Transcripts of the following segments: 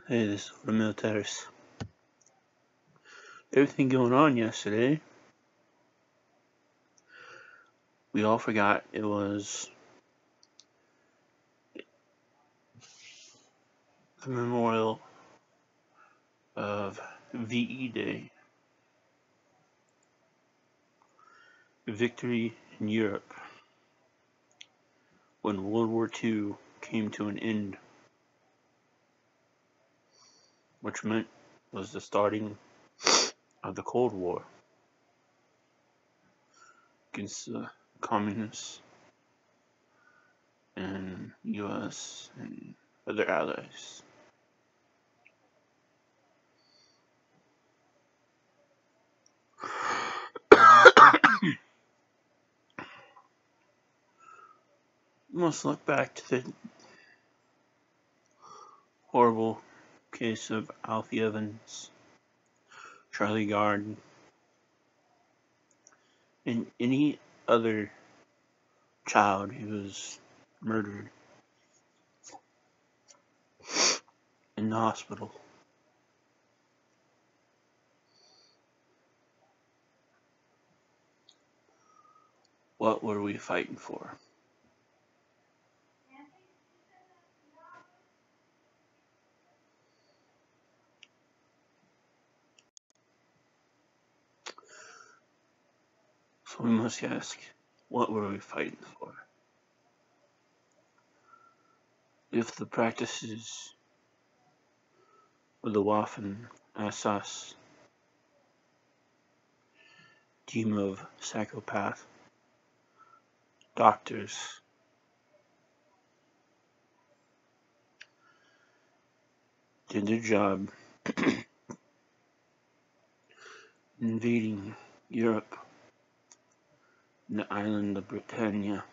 Hey, this is the militaries. Everything going on yesterday, we all forgot it was the memorial of VE Day, victory in Europe, when World War II came to an end, which meant was the starting of the Cold War against the communists and US and other allies. We must look back to the horrible case of Alfie Evans, Charlie Gard, and any other child who was murdered in the hospital. What were we fighting for? So we must ask, what were we fighting for? If the practices of the Waffen SS team of psychopath doctors did their job invading Europe and the island of Britannia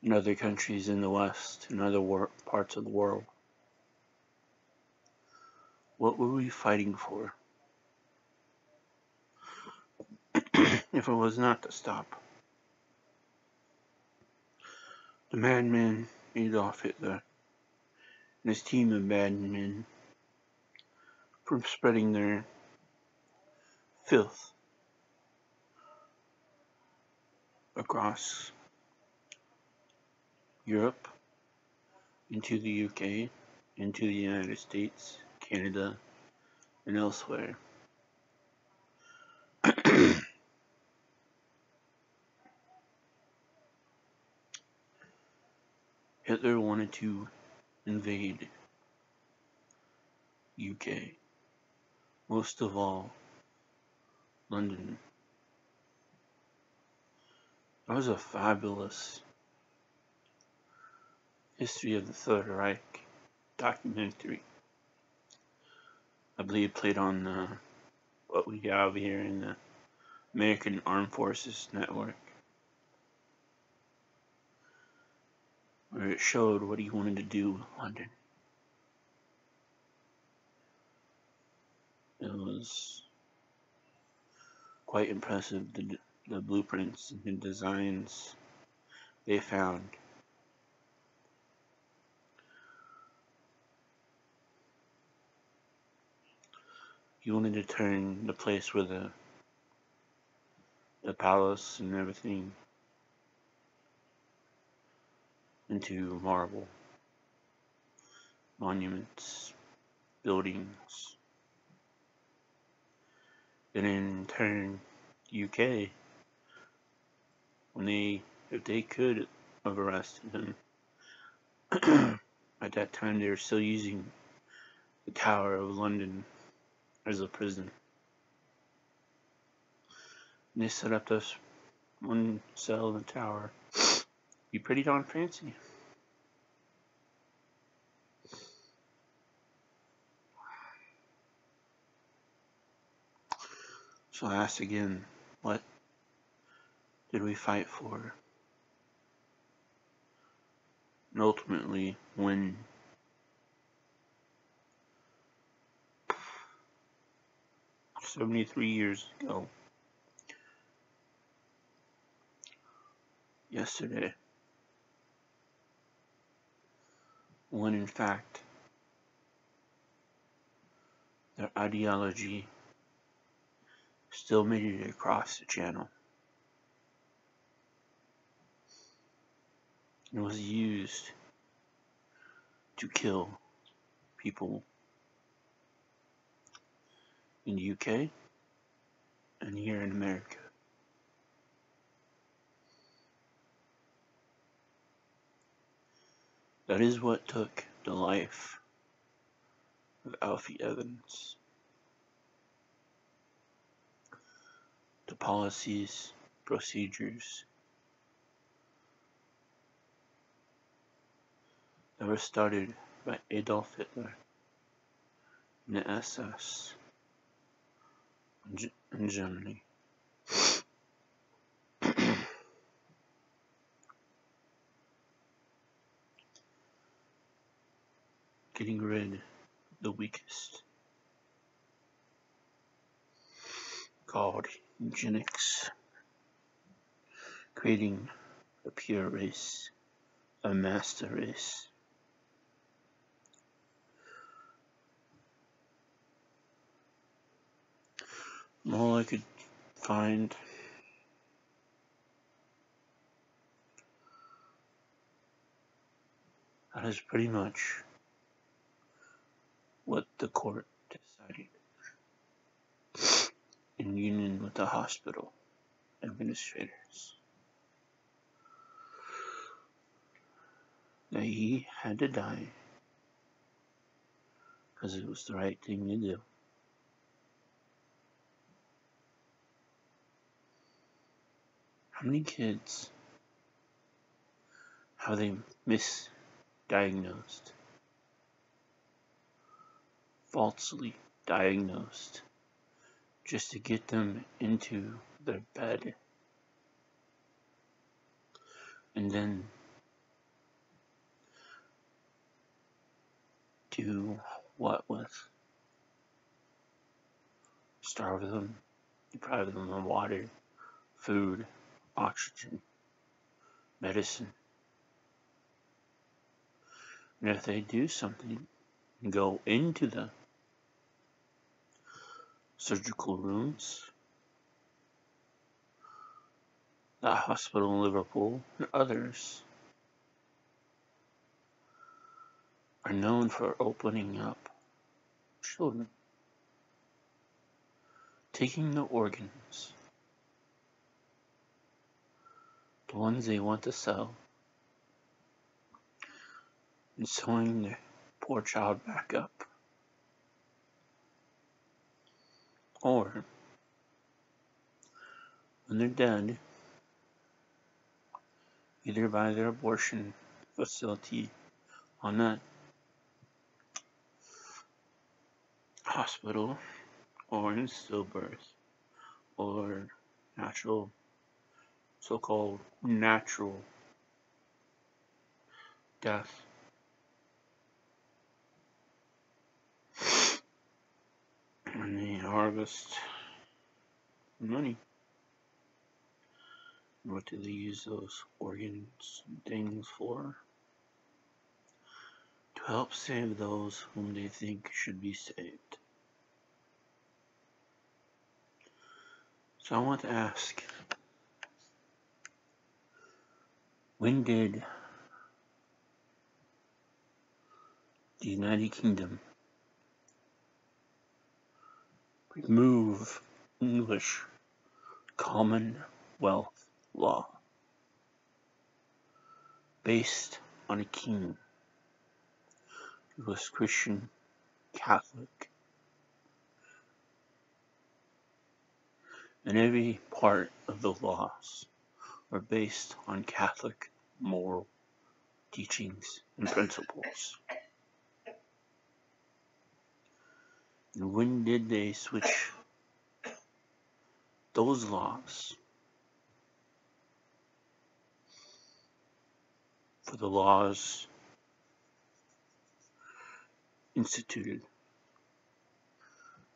and other countries in the West and other parts of the world, what were we fighting for? If it was not to stop the madman Adolph Hitler and his team of bad men from spreading their filth across Europe, into the UK, into the United States, Canada, and elsewhere. Hitler wanted to invade UK, most of all London. That was a fabulous history of the Third Reich documentary. I believe played on what we have here in the American Armed Forces Network, where it showed what he wanted to do with London. It was quite impressive, the blueprints and the designs they found. He wanted to turn the place where the palace and everything into marble, monuments, buildings. And in turn, UK, if they could have arrested him, at that time they were still using the Tower of London as a prison. And they set up this one cell in the tower. Be pretty darn fancy. So I ask again, what did we fight for? And ultimately, when 73 years ago, yesterday, when in fact their ideology still made it across the channel and was used to kill people in the UK and here in America. That is what took the life of Alfie Evans. The policies, procedures that were started by Adolf Hitler and the SS in Germany. Getting rid of the weakest, called eugenics, creating a pure race, a master race. All I could find that is pretty much what the court decided in union with the hospital administrators. That he had to die because it was the right thing to do. How many kids have they misdiagnosed, falsely diagnosed, just to get them into their bed and then do what with? Starve them, deprive them of water, food, oxygen, medicine. And if they do something and go into the surgical rooms, that hospital in Liverpool and others are known for opening up children, taking the organs, the ones they want to sell, and sewing the poor child back up. Or, when they're dead, either by their abortion facility on that hospital, or in stillbirth, or natural, so-called natural death. And they harvest money. What do they use those organs and things for? To help save those whom they think should be saved. So I want to ask, when did the United Kingdom remove English Commonwealth law based on a king who was Christian Catholic? And every part of the laws are based on Catholic moral teachings and principles. And when did they switch those laws for the laws instituted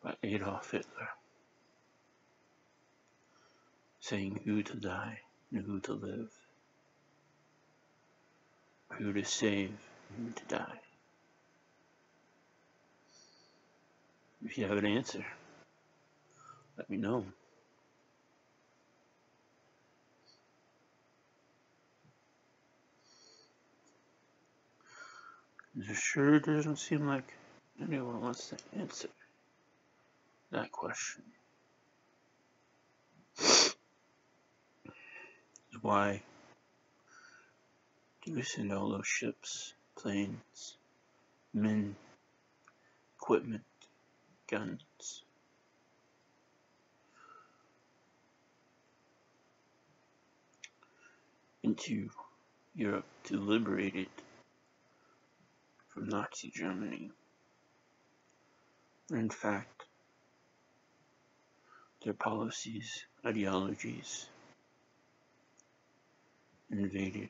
by Adolf Hitler, saying who to die and who to live, who to save him to die? If you have an answer, let me know. It sure doesn't seem like anyone wants to answer that question. Why do we send all those ships, planes, men, equipment, guns into Europe to liberate it from Nazi Germany? In fact, their policies, ideologies, invaded.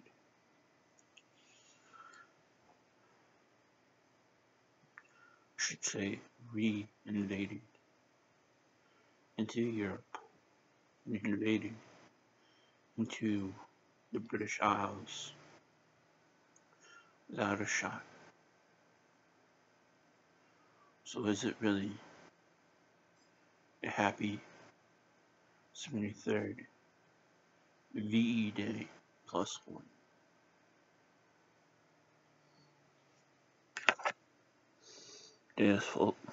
I should say re-invaded into Europe and invaded into the British Isles without a shot. So is it really a happy 73rd VE Day +1? Yes, folks.